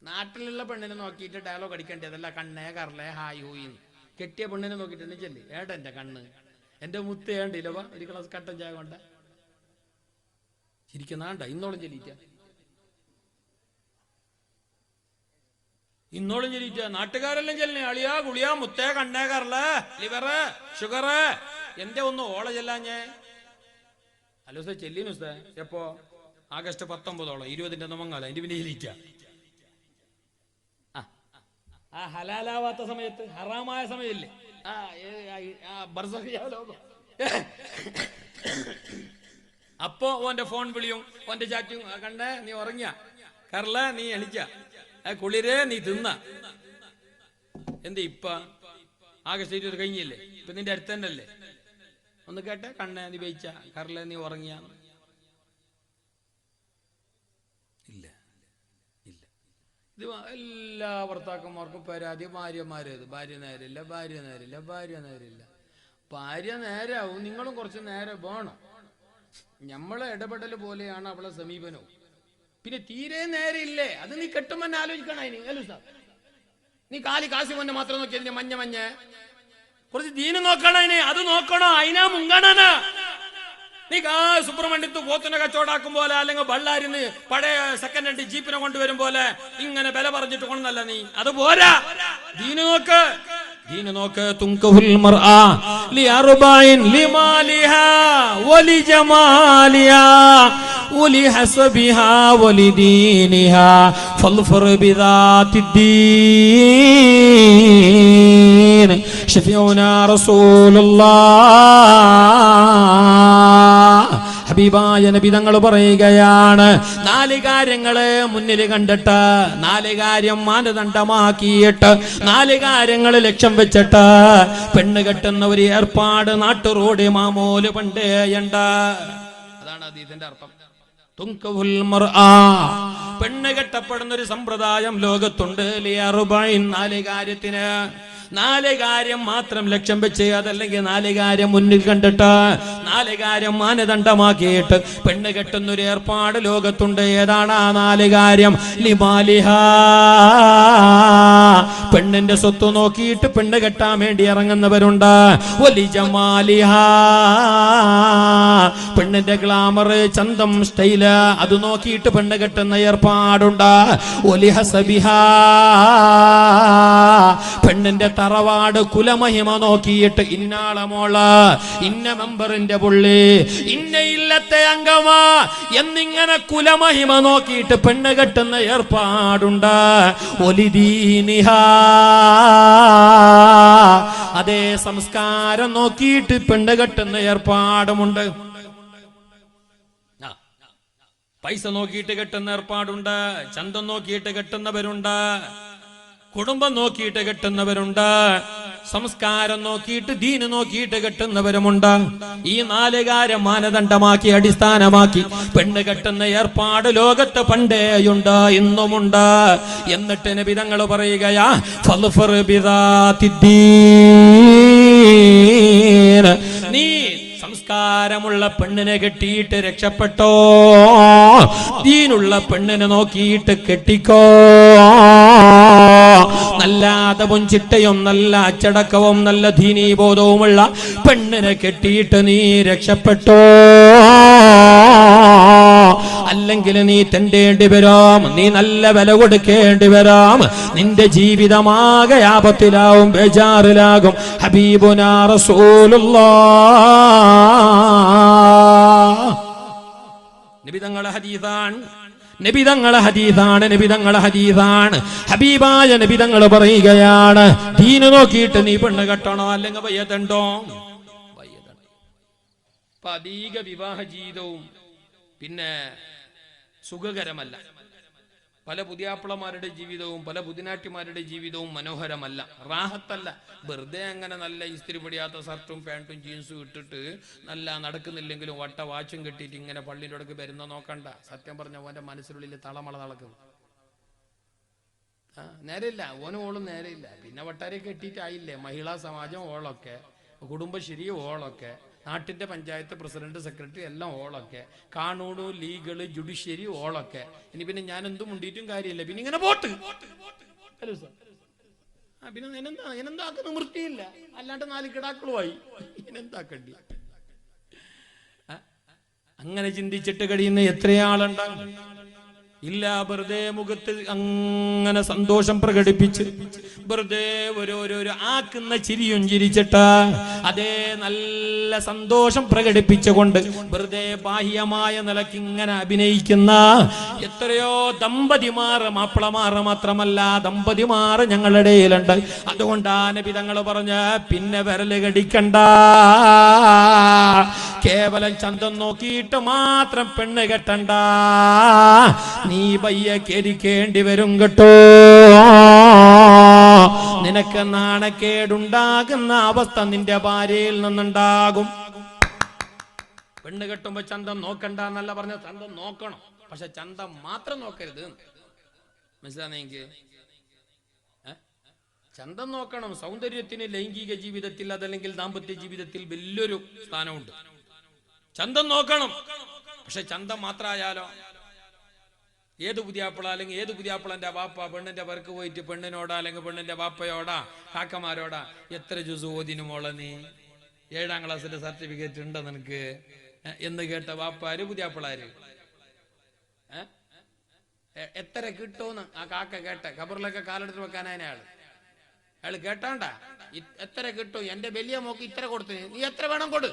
നാട്ടിലുള്ള പെണ്ണിനെ നോക്കിയിട്ട് ഡയലോഗ് അടിക്കേണ്ടതല്ല. കണ്ണേ കറലേ ഹായ് ഹൂയിന്ന്. കെട്ടിയ പെണ്ണിനെ നോക്കിയിട്ട് ചെല്ലി ഏട്ടാ എൻ്റെ കണ്ണ്, എൻ്റെ മുത്ത് ഏണ്ടില്ലവാ ഒരു ഗ്ലാസ് കട്ടൻ ചായ കൊണ്ട ചിരിക്കുന്നാണ്ട. ഇന്നോളം ചെല്ലിറ്റ, ഇന്നോളം ചെല്ലിറ്റ. നാട്ടുകാരെല്ലാം ചെല്ലി അളിയാ ഗുളിയാ മുത്തേ കണ്ണേ കറലേ ലിവറ് ഷുഗറ്. എന്റെ ഒന്ന് ഓള ചെല്ലാഞ്ഞേ. ഹലോ സാർ ചെല്ലിനു സാർ എപ്പോ? ആഗസ്റ്റ് 19 20 നമങ്ങാല എന്റെ പിന്നെ ചെല്ലിറ്റ. ആ ഹലാലാവാത്ത സമയത്ത്, ഹറാമായ സമയമില്ലേ, അപ്പോ ഓന്റെ ഫോൺ വിളിയും ഓന്റെ ചാറ്റും. കണ്ടേ നീ ഉറങ്ങിയ, കറല നീ എണിക്ക, കുളിരേ നീ തിന്ന. എന്ത് ഇപ്പ ആഗസ്റ്റ് 20 കഴിഞ്ഞില്ലേ, ഇപ്പൊ നിന്റെ അടുത്ത് തന്നെ അല്ലേ. ഒന്ന് കേട്ടെ, കണ്ണേ നീ വെയിച്ച, കറല നീ ഉറങ്ങിയ. ഇല്ല ഇല്ല. ഇത് എല്ലാ ഭർത്താക്കന്മാർക്കും പരാതി. ഭാര്യമാരേത് ഭാര്യ നേരില്ല, ഭാര്യ നേരില്ല, ഭാര്യ നേരില്ല. ഭാര്യ നേരാവും, നിങ്ങളും കുറച്ച് നേരെ വേണം. നമ്മളെ ഇടപെടൽ പോലെയാണ് അവളെ സമീപനവും. പിന്നെ തീരെ നേരില്ലേ, അത് നീ കെട്ടുമെന്നെ ആലോചിക്കണം. അതിന് അല്ലു സാർ, നീ കാശി മുന്നേ മാത്രം നോക്കിയതിന് മഞ്ഞ കുറച്ച് ദീന് നോക്കണം. അതിന് അത് നോക്കണോ, അതിനാ മുൻഗണന. നീ സുബ്രഹ്മണ്യത്ത് പോത്തിനെ കച്ചവടാക്കും പോലെ, അല്ലെങ്കിൽ ബള്ളാരിന്ന് പഴയ സെക്കൻഡ് ഹാൻഡ് ജീപ്പിനെ കൊണ്ടുവരും പോലെ ഇങ്ങനെ വില പറഞ്ഞിട്ട് കൊണ്ടല്ല നീ. അത് പോരാ, ദീന് നോക്ക്, ദീന് നോക്ക്. തുൻകഹുൽ മർആ ലിഅർബഇൻ ലിമാലിഹാ വലിജമാലിഹാ വലിഹസബിഹാ വലിദീനിഹാ ഫൾഫർ ബിദാത്തിദ്ദീൻ ശഫീഉനാ റസൂലുള്ളാഹ്. ഹബീബായ നബി തങ്ങൾ പറയുകയാണ്, 4 കാര്യങ്ങള് മുന്നിൽ കണ്ടിട്ട്, 4 കാര്യം മാനദണ്ഡമാക്കിയിട്ട്, 4 കാര്യങ്ങൾ ലക്ഷ്യം വെച്ചിട്ട് പെണ്ണ് കെട്ടുന്ന ഒരു ഏർപ്പാട് നാട്ടുറോഡ് മാമൂല് പണ്ടേയുണ്ട്. അതാണ് ഇതിന്റെ അർത്ഥം. തുൻകഹുൽ മർആ, പെണ്ണ് കെട്ടപ്പെടുന്ന ഒരു സമ്പ്രദായം ലോകത്തുണ്ട്. ലിഅർബഇൻ, 4 കാര്യത്തിന്, 4 കാര്യം മാത്രം ലക്ഷ്യം വെച്ച്, അതല്ലെങ്കിൽ 4 കാര്യം മുന്നിൽ കണ്ടിട്ട്, 4 കാര്യം മാനദണ്ഡമാക്കിയിട്ട് പെണ്ണ് കെട്ടുന്ന ഒരു ഏർപ്പാട് ലോകത്തുണ്ട്. ഏതാണ് ആ 4 കാര്യം? ലിമാലിഹാ, പെണ്ണിന്റെ സ്വത്ത് നോക്കിയിട്ട് പെണ്ണ് കെട്ടാൻ വേണ്ടി ഇറങ്ങുന്നവരുണ്ട്. വലിജമാലിഹാ, പെണ്ണിന്റെ ഗ്ലാമർ, ചന്തം, സ്റ്റൈല് അത് നോക്കിയിട്ട് പെണ്ണ് കെട്ടുന്ന ഏർപ്പാടുണ്ട്. വലിഹസബിഹാ, പെണ്ണിന്റെ തറവാട് കുലമഹിമ നോക്കിയിട്ട് ഇന്നാളെ മോള്, ഇന്ന മെമ്പറിന്റെ പുള്ളി, ഇന്ന ഇല്ലത്തെ അംഗമാ എന്നിങ്ങനെ കുലമഹിമ നോക്കിയിട്ട് പെണ്ണ് കെട്ടുന്ന ഏർപ്പാടുണ്ട്. ഒലിദീനിഹാ, അതേ സംസ്കാരം നോക്കിയിട്ട് പെണ്ണ് കെട്ടുന്ന ഏർപ്പാടുമുണ്ട്. പൈസ നോക്കിയിട്ട് കെട്ടുന്ന ഏർപ്പാടുണ്ട്, ചന്തം നോക്കിയിട്ട് കെട്ടുന്നവരുണ്ട്, കുടുംബം നോക്കിയിട്ട് കെട്ടുന്നവരുണ്ട്, സംസ്കാരം നോക്കിയിട്ട് ദീന് നോക്കിയിട്ട് കെട്ടുന്നവരുമുണ്ട്. ഈ 4 കാര്യം മാനദണ്ഡമാക്കി അടിസ്ഥാനമാക്കി പെണ്ണ് കെട്ടുന്ന ഏർപ്പാട് ലോകത്ത് പണ്ടേയുണ്ട്, ഇന്നുമുണ്ട്. എന്നിട്ട് നബി തങ്ങൾ പറയുകയാ, ഫൾഫർ ബിദാത്തിദ്ദീൻ, നീ സംസ്കാരമുള്ള പെണ്ണിനെ കെട്ടിയിട്ട് രക്ഷപ്പെട്ടോ, ദീനുള്ള പെണ്ണിനെ നോക്കിയിട്ട് കെട്ടിക്കോ. നല്ല അതവും ചിട്ടയും നല്ല അച്ചടക്കവും നല്ല ദീനീബോധവുമുള്ള പെണ്ണിനെ കെട്ടിയിട്ട് നീ രക്ഷപ്പെട്ടോ. അല്ലെങ്കിൽ നീ തെണ്ടേണ്ടി വരാം, നീ നല്ല വില കൊടുക്കേണ്ടി വരാം, നിന്റെ ജീവിതമാകെ ആപത്തിലാവും, ബേജാറിലാകും. ഹബീബുനാ റസൂലുള്ളാഹ് നബിതങ്ങളെ ഹദീസാണ്, നബിതങ്ങളെ ഹദീസാണ്, നബിതങ്ങളെ ഹദീസാണ്. ഹബീബായ നബിതങ്ങൾ പറയുകയാണ്, ദീന് നോക്കിയിട്ട് നീ പെണ്ണ് കെട്ടണോ, അല്ലെങ്കിൽ വയ്യതുണ്ടോ. ഇപ്പൊ അധിക വിവാഹ ജീവിതവും പിന്നെ സുഖകരമല്ല. പല പുതിയാപ്പിളമാരുടെ ജീവിതവും പല പുതിനാട്ടിമാരുടെ ജീവിതവും മനോഹരമല്ല, റാഹത്തല്ല. വെറുതെ അങ്ങനെ നല്ല ഇസ്തിരി പിടിയാത്ത ഷർട്ടും പാൻറ്റും ജീൻസും ഇട്ടിട്ട് നല്ല നടക്കുന്നില്ലെങ്കിലും വട്ട വാച്ചും കെട്ടിയിട്ട് ഇങ്ങനെ പള്ളിയുടെ അടുക്ക് വരുന്ന നോക്കണ്ട. സത്യം പറഞ്ഞ ഓൻ്റെ മനസ്സിനുള്ളിൽ തളമള നടക്കും. നേരെയില്ല, ഓനും ഓളും നേരെയില്ല. പിന്നെ വട്ടാരെ കെട്ടിയിട്ടായില്ലേ, മഹിളാ സമാജം ഓളൊക്കെ, കുടുംബശ്രീ ഓളൊക്കെ, നാട്ടിന്റെ പഞ്ചായത്ത് പ്രസിഡന്റ് സെക്രട്ടറി എല്ലാം ഓളൊക്കെ, കാണൂണു ലീഗള് ജുഡീഷ്യറി ഓളൊക്കെ. ഇനി പിന്നെ ഞാൻ എന്തും മുണ്ടിയിട്ടും കാര്യമില്ല, പിന്നെ ഇങ്ങനെ പോട്ട് പിന്നെ ഇനെന്താക്കുന്ന വൃത്തിയില്ല, അല്ലാണ്ട് 4 കിടാക്കളുമായി ഇനെന്താക്കണ്ടി. അങ്ങനെ ചിന്തിച്ചിട്ട് കഴിയുന്ന എത്രയാളുണ്ടാകും? ഇല്ല, വെറുതെ മുഖത്ത് അങ്ങനെ സന്തോഷം പ്രകടിപ്പിച്ച് വെറുതെ ഒരു ആക്കുന്ന ചിരിയും ചിരിച്ചിട്ട് അതേ നല്ല സന്തോഷം പ്രകടിപ്പിച്ചുകൊണ്ട് വെറുതെ ബാഹ്യമായ നിലയ്ക്ക് ഇങ്ങനെ അഭിനയിക്കുന്ന എത്രയോ ദമ്പതിമാർ, മാപ്പിളമാർ മാത്രമല്ല ദമ്പതിമാർ ഞങ്ങളുടെ ഇടയിലുണ്ട്. അതുകൊണ്ടാ നബി തങ്ങൾ പറഞ്ഞ് പിന്നെ വിരല് കടിക്കണ്ട, കേവലം ചന്തം നോക്കിയിട്ട് മാത്രം പെണ്ണ് കെട്ടണ്ട, നീ പയ്യെ കരിക്കേണ്ടി വരും കേട്ടോ. നിനക്ക് നാണക്കേടുണ്ടാകുന്ന അവസ്ഥ നിന്റെ ഭാര്യയിൽ നിന്നുണ്ടാകും. പെണ്ണ് കെട്ടുമ്പോ ചന്തം നോക്കണ്ട എന്നല്ല പറഞ്ഞ, ചന്തം നോക്കണം, പക്ഷെ ചന്തം മാത്രം നോക്കരുത്. മനസ്സിലാണെങ്കിൽ ചന്തം നോക്കണം. സൗന്ദര്യത്തിന് ലൈംഗിക ജീവിതത്തിൽ അതല്ലെങ്കിൽ ദാമ്പത്യ ജീവിതത്തിൽ വലിയൊരു സ്ഥാനമുണ്ട്. ചന്തം നോക്കണം, പക്ഷെ ചന്തം മാത്രമായാലോ ഏത് പുതിയാപ്പിള അല്ലെങ്കിൽ ഏത് പുതിയാപ്പിളന്റെ വാപ്പ പെണ്ണിന്റെ പേർക്ക് പോയിട്ട് പെണ്ണിനോടാ അല്ലെങ്കിൽ പെണ്ണിന്റെ വാപ്പയോടാ കാക്കമാരോടാ എത്ര ജുസ് ഓതിനു മോളെ നീ, 7ാം ക്ലാസ്സിന്റെ സർട്ടിഫിക്കറ്റ് ഉണ്ടോ നിനക്ക് എന്ന് കേട്ട വാപ്പാര് പുതിയാപ്പിളാര് എത്ര കിട്ടൂന്ന് ആ കാക്ക കേട്ട ഖബറിലൊക്കെ കാലെടുത്ത് വെക്കാനായ അയാള് കേട്ടാണ്ട എത്ര കിട്ടും, എന്റെ വലിയ മോക്ക് ഇത്ര കൊടുത്തു, നീ എത്ര വേണം കൊടു,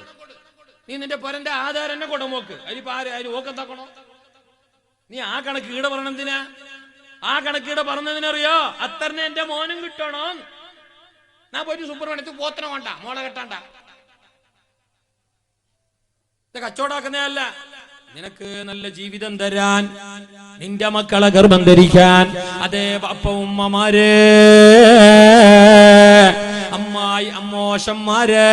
നീ നിന്റെ പൊരന്റെ ആധാരം തന്നെ കൊടു മോക്ക്, അതിലിപ്പോ ആര് ഓക്കെന്താക്കണോ, നീ ആ കണക്ക് ഈട പറഞ്ഞെന്തിനാ, ആ കണക്ക് ഈട പറഞ്ഞതിനറിയോ അത്തറിന് എന്റെ മോനും കിട്ടണോ, ഞാൻ പോയിട്ട് സുബ്രഹ്മണ്യത്തിൽ പോത്തനം വേണ്ട മോളെ കെട്ടാണ്ട, ഇത് കച്ചവടാക്കുന്നതല്ല. നിനക്ക് നല്ല ജീവിതം തരാൻ, നിന്റെ മക്കളെ ഗർഭം ധരിക്കാൻ, അതേ ബാപ്പ ഉമ്മമാരെ അമ്മായി അമ്മോശന്മാരെ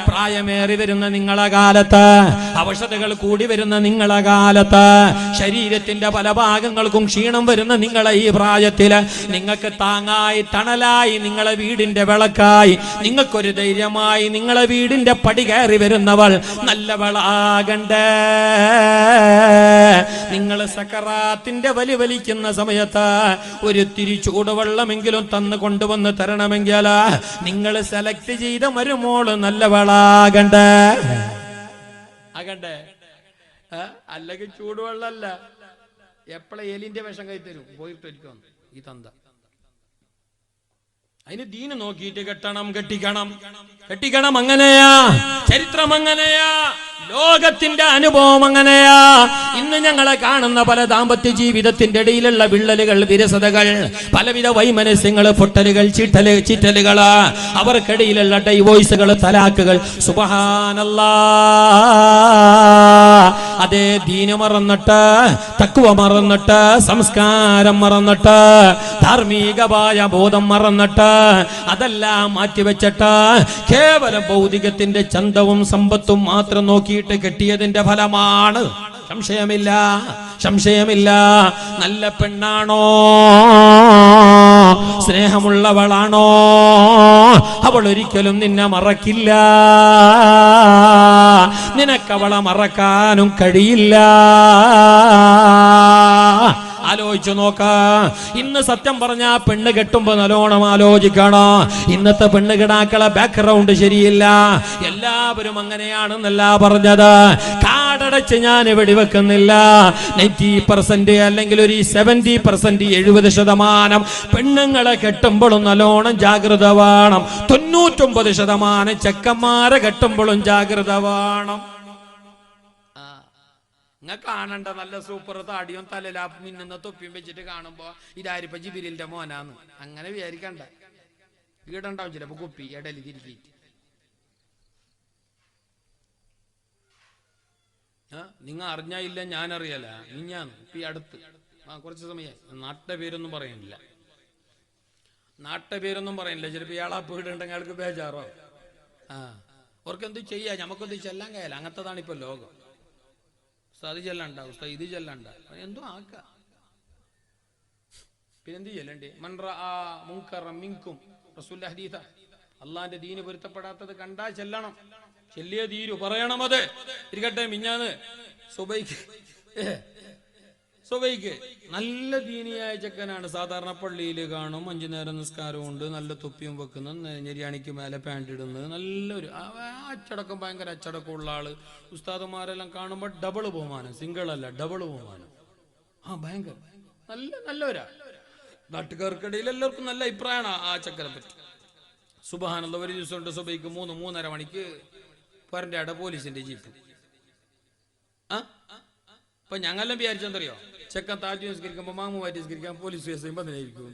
പ്രായമേറി വരുന്ന നിങ്ങളെ കാലത്ത്, അവശതകൾ കൂടി വരുന്ന നിങ്ങളെ കാലത്ത്, ശരീരത്തിന്റെ പല ഭാഗങ്ങൾക്കും ക്ഷീണം വരുന്ന നിങ്ങളെ ഈ പ്രായത്തില് നിങ്ങൾക്ക് താങ്ങായി തണലായി നിങ്ങളെ വീടിന്റെ വിളക്കായി നിങ്ങൾക്കൊരു ധൈര്യമായി നിങ്ങളെ വീടിന്റെ പടി കയറി വരുന്നവൾ നല്ലവളാകണ്ടേ. നിങ്ങൾ സക്കറാത്തിന്റെ വലി വലിക്കുന്ന സമയത്ത് ഒരു തിരി ചൂടുവെള്ളമെങ്കിലും തന്നു കൊണ്ടുവന്ന് തരണമെങ്കിൽ നിങ്ങൾ സെലക്ട് ചെയ്ത മരുമോള് നല്ലവളാകണ്ടേ, ആകണ്ടേ. അല്ലെങ്കിൽ ചൂടുവെള്ളല്ല, എപ്പോഴും എലിന്റെ വിഷം കൈ തരും, പോയിട്ടൊരിക്കും ഈ തന്ത. അതിന് ദീന് നോക്കിയിട്ട് കെട്ടണം, കെട്ടിക്കണം. അങ്ങനെയാ ചരിത്രം, അങ്ങനെയാ ലോകത്തിന്റെ അനുഭവം, അങ്ങനെയാ. ഇന്ന് ഞങ്ങളെ കാണുന്ന പല ദാമ്പത്യ ജീവിതത്തിന്റെ ഇടയിലുള്ള വിള്ളലുകൾ, വിരസതകൾ, പലവിധ വൈമനസ്യങ്ങൾ, പൊട്ടലുകൾ, ചിറ്റലുകള്, അവർക്കിടയിലുള്ള ഡൈവോഴ്സുകൾ, തലാക്കുകൾ. സുബ്ഹാനല്ലാഹ്. അതേ ദീന് മറന്നിട്ട്, തഖ്വ മറന്നിട്ട്, സംസ്കാരം മറന്നിട്ട്, ധാർമ്മികമായ ബോധം മറന്നിട്ട്, അതെല്ലാം മാറ്റിവെച്ചിട്ട് കേവലം ഭൗതികത്തിന്റെ ചന്തവും സമ്പത്തും മാത്രം നോക്കിയിട്ട് കെട്ടിയതിന്റെ ഫലമാണ്. സംശയമില്ല. നല്ല പെണ്ണാണോ, സ്നേഹമുള്ളവളാണോ, അവൾ ഒരിക്കലും നിന്നെ മറക്കില്ല, നിനക്കവളെ മറക്കാനും കഴിയില്ല. ആലോചിച്ചു നോക്ക. ഇന്ന് സത്യം പറഞ്ഞ പെണ്ണ് കെട്ടുമ്പോ നല്ലോണം ആലോചിക്കണോ. ഇന്നത്തെ പെണ്ണ് കിടാക്കളെ ബാക്ക്ഗ്രൗണ്ട് ശരിയില്ല. എല്ലാവരും അങ്ങനെയാണെന്നല്ല പറഞ്ഞത്. കാടടച്ച് ഞാൻ വെടിവെക്കുന്നില്ല. 90% അല്ലെങ്കിൽ ഒരു 70%, 70% പെണ്ണുങ്ങളെ കെട്ടുമ്പോഴും നല്ലോണം ജാഗ്രത വേണം. 99% ചെക്കന്മാരെ കെട്ടുമ്പോഴും ജാഗ്രത വേണം. നിങ്ങൾ കാണണ്ട നല്ല സൂപ്പർ താടിയും തലലാപ്പ് മിന്നുന്ന തൊപ്പിയും വെച്ചിട്ട് കാണുമ്പോ ഇതാരിപ്പ ജിബിരിലിന്റെ മോനാന്ന് അങ്ങനെ വിചാരിക്കണ്ട. വീടുണ്ടാവും ചിലപ്പോ കുപ്പി ഇടയിൽ തിരിക്കി. നിങ്ങൾ അറിഞ്ഞായില്ല, ഞാനറിയല. ഞാൻ ഇപ്പൊ ഈ അടുത്ത് കുറച്ച് സമയം നാട്ടിന്റെ പേരൊന്നും പറയുന്നില്ല. ചിലപ്പോ ഇയാളാ വീടുണ്ടെങ്കിൽ അയാൾക്ക് ബേജാറോ. അവർക്കെന്ത് ചെയ്യാ, നമുക്കെന്ത് ചെല്ലാൻ കഴിയല. അങ്ങനത്തതാണ് ഇപ്പൊ ലോകം. അത് ചെല്ലണ്ട, ഇത് ചെല്ലണ്ട, എന്തോ ആക്ക. പിന്നെന്ത് ചെല്ലണ്ടേ? മൻറ മുൻകറ മിൻകും റസൂലുള്ളാഹി ഹദീസ അള്ളാന്റെ ദീന് പൊരുത്തപ്പെടാത്തത് കണ്ടാ ചെല്ലണം, ചെല്ലിയ തീരു, പറയണം. അത് ഇരിക്കട്ടെ. മിഞ്ഞാന്ന് സുബൈക്ക് നല്ല ദീനിയായ ചെക്കനാണ്. സാധാരണ പള്ളിയിൽ കാണും, 5 നേരം നിസ്കാരവും ഉണ്ട്, നല്ല തൊപ്പിയും വെക്കുന്ന, ഞെരിയാണിക്ക് മേലെ പാൻറ് ഇടുന്നത്, നല്ലൊരു അച്ചടക്കം, ഭയങ്കര അച്ചടക്കമുള്ള ആള്. ഉസ്താദുമാരെല്ലാം കാണുമ്പോൾ ഡബിൾ ബഹുമാനം, സിംഗിൾ അല്ല ഡബിൾ ബഹുമാനം. ഭയങ്കര നല്ലവരാ. നാട്ടുകാർക്കിടയിൽ എല്ലാവർക്കും നല്ല അഭിപ്രായമാണ് ആ ചെക്കനെ പറ്റി. സുബ്ഹാനല്ലാഹ്, ഒരു ദിവസം ഉണ്ട് സുബൈക്ക് 3-3:30 മണിക്ക് പോരൻ്റെ അട പോലീസിന്റെ ജീപ്പ്. അപ്പൊ ഞങ്ങളെല്ലാം വിചാരിച്ചെന്തറിയോ, ചെക്കൻ താജ് നിസ്കരിക്കുമ്പോൾ മാമുമാറ്റി നിസ്കരിക്കാൻ പോലീസ് കേസ് ചെയ്യുമ്പോൾ അതിനായിരിക്കും.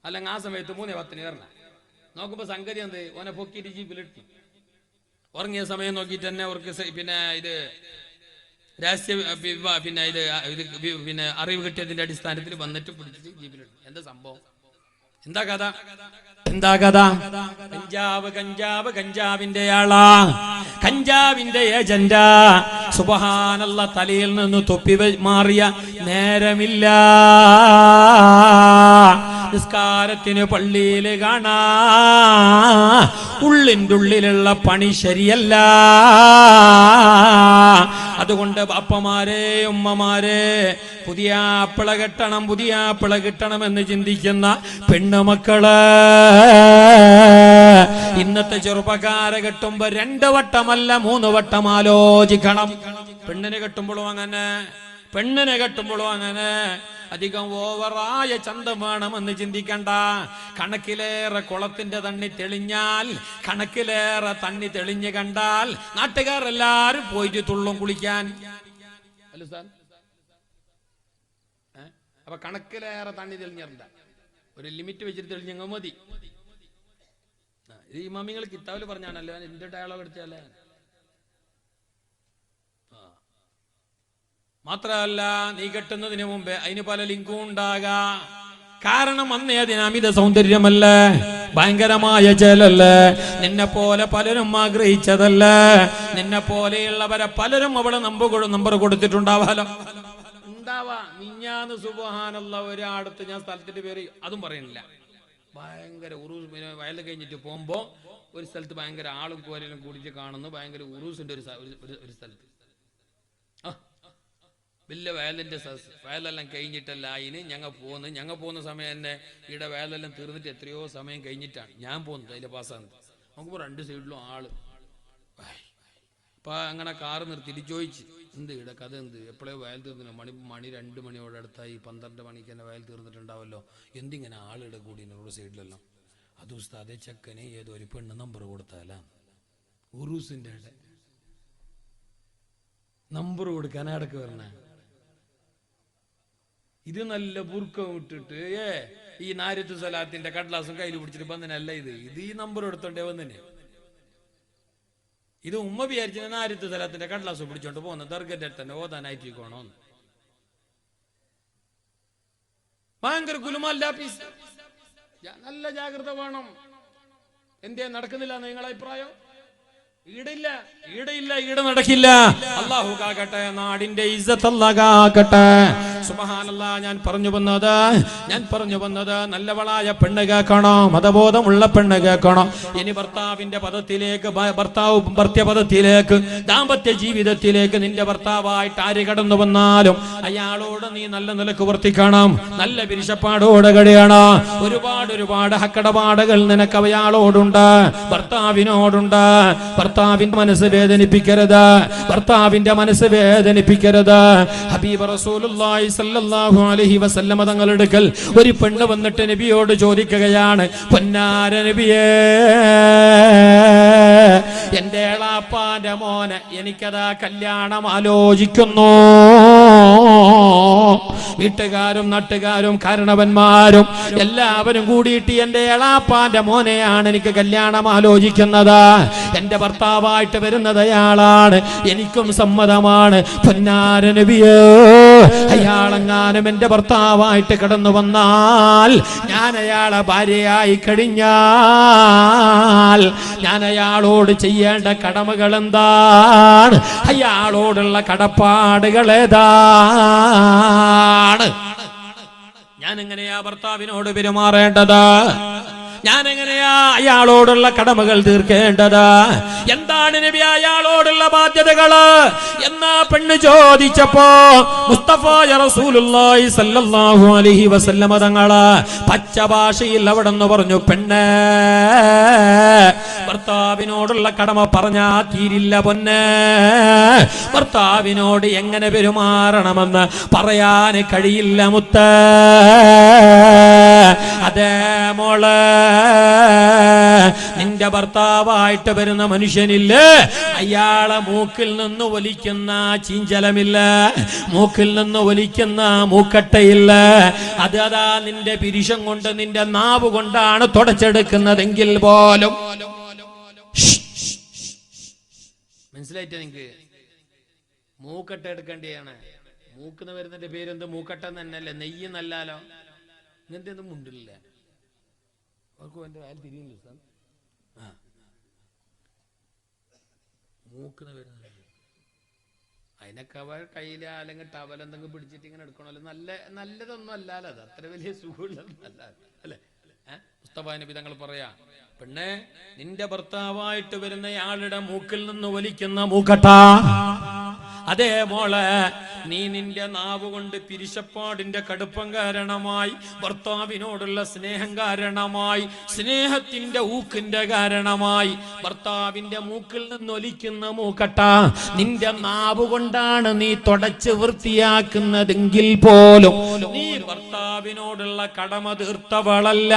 അല്ലെങ്കിൽ ആ സമയത്ത് 3:10 വരണം. നോക്കുമ്പോ സംഗതി എന്ത്, ഓനെ പൊക്കിയിട്ട് ജീപ്പിലിട്ടു. ഉറങ്ങിയ സമയം നോക്കിയിട്ട് തന്നെ അവർക്ക് പിന്നെ ഇത് രഹസ്യ പിന്നെ അറിവ് കിട്ടിയതിന്റെ അടിസ്ഥാനത്തിൽ വന്നിട്ട് പിടിച്ചിട്ട് ജീപ്പിലിട്ടു. എന്താ സംഭവം, എന്താ കഥ? കഞ്ചാവിന്റെ ആളാ, കഞ്ചാവിന്റെ ഏജന്റാ. സുബ്ഹാനല്ലാഹ്, തലയിൽ നിന്ന് തൊപ്പി മാറിയ നേരമില്ല. നിസ്കാരത്തിന് പള്ളിയിൽ കാണാ, ഉള്ളിൻ്റെ ഉള്ളിലുള്ള പണി ശരിയല്ല. അതുകൊണ്ട് ബാപ്പമാരെ, ഉമ്മമാരെ, പുതിയ ആപ്പിള കിട്ടണമെന്ന് ചിന്തിക്കുന്ന പെണ്ണുമക്കള്, ഇന്നത്തെ ചെറുപ്പക്കാരെ കെട്ടുമ്പോ 2 വട്ടമല്ല 3 വട്ടം ആലോചിക്കണം. പെണ്ണിനെ കെട്ടുമ്പോഴും അങ്ങനെ അധികം ഓവറായ ചന്തം വേണമെന്ന് ചിന്തിക്കണ്ട. കണക്കിലേറെ കുളത്തിന്റെ തണ്ണി തെളിഞ്ഞാൽ, കണക്കിലേറെ തണ്ണി തെളിഞ്ഞ് കണ്ടാൽ നാട്ടുകാരെല്ലാരും പോയിട്ട് തുള്ളും കുളിക്കാൻ. അല്ല സാർ, അപ്പൊ കണക്കിലേറെ തണ്ണി തെളിഞ്ഞിരണ്ട, ഒരു ലിമിറ്റ് വെച്ചിട്ട് തെളിഞ്ഞങ്ങ് മതി. ഇത് ഈ മമ്മിങ്ങൾ കിതാബിൽ പറഞ്ഞാണല്ലോ, എന്റെ ഡയലോഗ് അടിച്ചാലേ. മാത്രമല്ല, നീ കെട്ടുന്നതിന് മുമ്പേ അതിന് പല ലിങ്കും ഉണ്ടാകാം. കാരണം അന്നേ അതിന് അമിത സൗന്ദര്യമല്ലേ, ഭയങ്കരമായ ചേലല്ലേ, നിന്നെ പോലെ പലരും ആഗ്രഹിച്ചതല്ലേ, നിന്നെ പോലെയുള്ളവരെ പലരും അവിടെ നമ്പർ കൊടുത്തിട്ടുണ്ടാവാലോ. ഉണ്ടാവാ. മിഞ്ഞാന്ന് സുബ്ഹാനല്ലാഹ് ഒരാടത്ത് ഞാൻ സ്ഥലത്തിന്റെ പേര് അതും പറയുന്നില്ല, ഭയങ്കര ഉറൂസ്, വയൽ കഴിഞ്ഞിട്ട് പോകുമ്പോ ഒരു സ്ഥലത്ത് ഭയങ്കര ആളും കോരലും കൂടിച്ച് കാണുന്നു. ഭയങ്കര ഉറൂസിന്റെ ഒരു സ്ഥലത്ത് വലിയ വയലിന്റെ വയലെല്ലാം കഴിഞ്ഞിട്ടല്ല അതിന് ഞങ്ങൾ പോകുന്ന സമയം തന്നെ ഇവിടെ വയലെല്ലാം തീർന്നിട്ട് എത്രയോ സമയം കഴിഞ്ഞിട്ടാണ് ഞാൻ പോകുന്നത്. അതിലെ പാസ്സാകുന്നത് നോക്കുമ്പോൾ 2 സൈഡിലും ആള്. അപ്പൊ അങ്ങനെ കാറ് നിർത്തിയിട്ട് ചോദിച്ചു, എന്ത് ഇവിടെ കഥ, എന്ത് എപ്പോഴേ വയൽ തീർന്നില്ല, മണി 2 മണിയോടെ അടുത്തായി, 12 മണിക്ക് തന്നെ വയൽ തീർന്നിട്ടുണ്ടാവല്ലോ, എന്തിങ്ങനെ ആളിടെ കൂടി റോഡ് സൈഡിലെല്ലാം. അത് ഉസ്താദെ, ചെക്കനെ ഏതോ ഒരു പെണ്ണ് നമ്പർ കൊടുത്താലാ, ഉറൂസിന്റെ നമ്പർ കൊടുക്കാൻ ഇടക്ക് വരണേ. ഇത് നല്ല ബുർക്കം ഇട്ടിട്ട് ഈ നാരിത്തു സലാത്തിന്റെ കടലാസും കയ്യിൽ പിടിച്ചിട്ട് വന്നനല്ല. ഇത് ഈ നമ്പർ എടുത്തോണ്ടേ വന്നിന്. ഇത് ഉമ്മ വിചാരിച്ച നാരിത്തു സലാത്തിന്റെ കടലാസ് പിടിച്ചോണ്ട് പോകുന്ന ദർഗന്റെ തന്നെ ഓതാനായിട്ടിരിക്കണോ. ഭയങ്കര കുലുമല്ല പീസ്. നല്ല ജാഗ്രത വേണം. എന്തേ നടക്കുന്നില്ല നിങ്ങളെ അഭിപ്രായം? ഈട നടക്കില്ല. അല്ലാഹു കാക്കട്ടെ, നാടിന്റെ ഇസ്സത്ത് അല്ലാഹു കാക്കട്ടെ. സുബ്ഹാനല്ലാഹ്, ഞാൻ പറഞ്ഞു വന്നത് നല്ലവളായ പെണ്ണ് കേൾക്കണം, മതബോധമുള്ള പെണ്ണ് കേൾക്കണം. ഇനി ഭർത്താവിന്റെ പദത്തിലേക്ക്, ഭർത്യപദത്തിലേക്ക്, ദാമ്പത്യ ജീവിതത്തിലേക്ക് നിന്റെ ഭർത്താവായിട്ട് ആര് കടന്നു വന്നാലും അയാളോട് നീ നല്ല നിലക്ക് വർത്തിക്കണം, നല്ല പിരിശപ്പാടോടെ കഴിയണം. ഒരുപാട് ഹക്കടപാടുകൾ നിനക്ക് അയാളോടുണ്ട്, ഭർത്താവിനോടുണ്ട്. ഭർത്താവിന്റെ മനസ്സ് വേദനിപ്പിക്കരുത്. ഹബീബ് റസൂലുള്ളാഹി സ്വല്ലല്ലാഹു അലൈഹി വസല്ലം തങ്ങളുടെ അടുക്കൽ ഒരു പെണ്ണ് വന്നിട്ട് നബിയോട് ചോദിക്കുകയാണ്, പൊന്നാര നബിയേ, എന്റെ എളാപ്പാന്റെ മോനെ എനിക്കതാ കല്യാണം ആലോചിക്കുന്നു. വീട്ടുകാരും നാട്ടുകാരും കാരണവന്മാരും എല്ലാവരും കൂടിയിട്ട് എന്റെ എളാപ്പാന്റെ മോനെയാണ് എനിക്ക് കല്യാണം ആലോചിക്കുന്നത്. എന്റെ ഭർത്താവായിട്ട് വരുന്നത് അയാളാണ്, എനിക്കും സമ്മതമാണ്. പൊന്നാര നബിയേ, അയാളെങ്ങാനും എന്റെ ഭർത്താവായിട്ട് കടന്നു വന്നാൽ, ഞാൻ അയാളെ ഭാര്യയായി കഴിഞ്ഞാൽ ഞാൻ അയാളോട് ചെയ്യേണ്ട കടമകൾ എന്താണ്? അയാളോടുള്ള കടപ്പാടുകൾ ഏതാണ്? ഞാൻ എങ്ങനെയാ ഭർത്താവിനോട് പെരുമാറേണ്ടത്? ഞാൻ എങ്ങനെയാ അയാളോടുള്ള കടമകൾ തീർക്കേണ്ടത്? എന്താണ് നബി അയാളോടുള്ള ബാധ്യതകള് എന്നാ പെണ്ണ് ചോദിച്ചപ്പോ മുസ്തഫായ റസൂലുള്ളാഹി സ്വല്ലല്ലാഹു അലൈഹി വസല്ലമ തങ്ങള് പച്ച ഭാഷയിൽ അവിടെന്ന് പറഞ്ഞു, പെണ്ണ് ഭർത്താവിനോടുള്ള കടമ പറഞ്ഞാ തീരില്ല പൊന്നെ. ഭർത്താവിനോട് എങ്ങനെ പെരുമാറണമെന്ന് പറയാൻ കഴിയില്ല മുത്ത്. അതേ മോള്, നിന്റെ ഭർത്താവായിട്ട് വരുന്ന മനുഷ്യനില്ലേ, അയാളെ മൂക്കിൽ നിന്ന് ഒലിക്കുന്ന ചീഞ്ചലമില്ല, മൂക്കിൽ നിന്ന് ഒലിക്കുന്ന മൂക്കട്ടയില്ല, അത് അതാ നിന്റെ പിരിശം കൊണ്ട് നിന്റെ നാവ് കൊണ്ടാണ് തുടച്ചെടുക്കുന്നതെങ്കിൽ പോലും. മനസ്സിലായിട്ടേ നിങ്ങക്ക്? മൂക്കട്ട എടുക്കേണ്ടിയാണ്. മൂക്കെന്ന് വരുന്നതിന്റെ പേരെന്ത്? മൂക്കട്ട തന്നെയല്ലേ, നെയ്യ് നല്ലാലോ. ഇങ്ങനത്തെ ഒന്നും മുണ്ടില്ല. അവർക്ക് എന്റെ അയാൾ തിരിയുന്നില്ല സാർ. ആ, മൂക്കെന്ന് വരുന്നത് അതിനൊക്കെ അവർ കയ്യില് അല്ലെങ്കിൽ ടവലെന്തെങ്കിലും പിടിച്ചിട്ട് ഇങ്ങനെ എടുക്കണമല്ലോ. നല്ലതൊന്നും അല്ലാലോ, അത് അത്ര വലിയ സുഖമുള്ളതൊന്നും അല്ല അല്ലെ? മുസ്തഫ നബി തങ്ങൾ പറയാ, പെണ്ണെ, നിന്റെ ഭർത്താവായിട്ട് വരുന്നയാളുടെ മൂക്കിൽ നിന്ന് വലിക്കുന്ന മൂക്കട്ട, അതേ മോളെ, നീ നിന്റെ നാവ് കൊണ്ട് പിരിശപ്പാടിന്റെ കടുപ്പം കാരണമായി, ഭർത്താവിനോടുള്ള സ്നേഹം കാരണമായി, സ്നേഹത്തിന്റെ ഊക്കിന്റെ കാരണമായി ഭർത്താവിന്റെ മൂക്കിൽ നിന്ന് ഒലിക്കുന്ന മൂക്കട്ട നിന്റെ നാവ് കൊണ്ടാണ് നീ തുടച്ച് വൃത്തിയാക്കുന്നതെങ്കിൽ പോലും നീ ഭർത്താവിനോടുള്ള കടമ തീർത്തവളല്ല.